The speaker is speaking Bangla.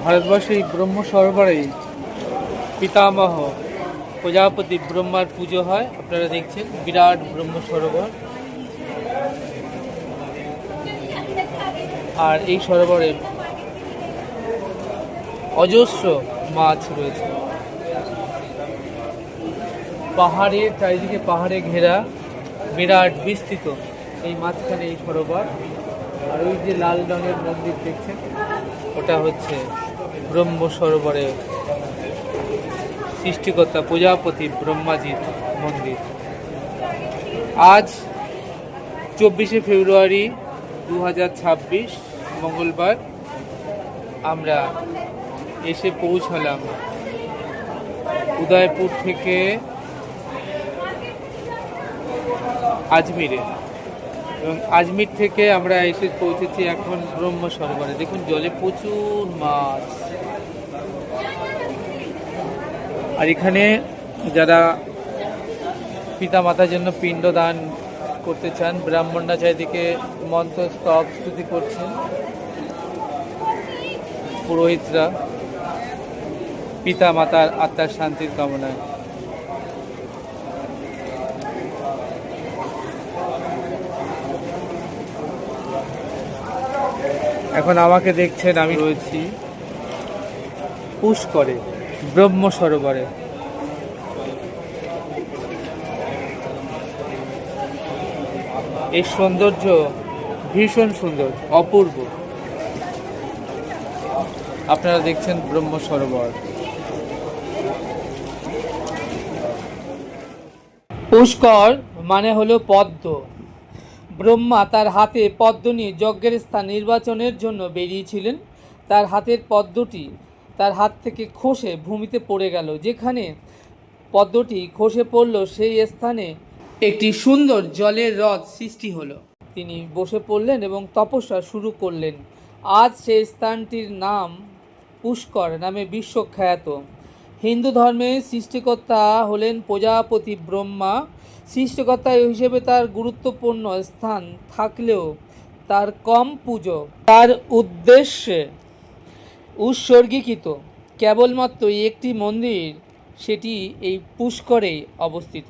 ভারতবর্ষে এই ব্রহ্ম সরোবরে পিতামহ প্রজাপতি ব্রহ্মার পুজো হয়। আপনারা দেখছেন বিরাট ব্রহ্ম সরোবর। আর এই সরোবরে অজস্র মাছ রয়েছে। পাহাড়ের চারিদিকে পাহাড়ে ঘেরা বিরাট বিস্তৃত এই মাঝখানে এই সরোবর। আর ওই যে লাল রঙের মন্দির দেখছেন, ওটা হচ্ছে ব্রহ্ম সরোবরে সৃষ্টিকর্তা প্রজাপতি ব্রহ্মাজির মন্দির। আজ 24শে ফেব্রুয়ারি 2026 মঙ্গলবার আমরা এসে পৌঁছালাম উদয়পুর থেকে আজমিরে, এবং আজমির থেকে আমরা এসে পৌঁছেছি এখন ব্রহ্ম সরোবরে। দেখুন জলে প্রচুর মাছ। আর এখানে যারা পিতা মাতার জন্য পিণ্ড দান করতে চান, ব্রাহ্মণরা চারিদিকে মন্ত্র স্তব স্তুতি করছেন। পুরোহিতরা পিতা মাতার আত্মার শান্তির কামনায়। এখন আমাকে দেখছেন, আমি রয়েছি পুষ্করে, ব্রহ্ম সরোবরে। এই সৌন্দর্য ভীষণ সুন্দর, অপূর্ব। আপনারা দেখছেন ব্রহ্ম সরোবর। পুষ্কর মানে হলো পদ্ম। ব্রহ্মা তার হাতে পদ্ম নিয়ে যজ্ঞের স্থান নির্বাচনের জন্য বেরিয়েছিলেন। তার হাতের পদ্মটি তার হাত থেকে খসে ভূমিতে পড়ে গেল। যেখানে পদ্মটি খসে পড়ল সেই স্থানে একটি সুন্দর জলের হ্রদ সৃষ্টি হলো। তিনি বসে পড়লেন এবং তপস্যা শুরু করলেন। আজ সেই স্থানটির নাম পুষ্কর নামে বিশ্বখ্যাত। হিন্দু ধর্মে সৃষ্টিকর্তা হলেন প্রজাপতি ব্রহ্মা। সৃষ্টিকর্তা হিসেবে তার গুরুত্বপূর্ণ স্থান থাকলেও তার কম পুজো। তার উদ্দেশ্যে উৎসর্গীকৃত কেবলমাত্র একটি মন্দির, সেটি এই পুষ্করেই অবস্থিত।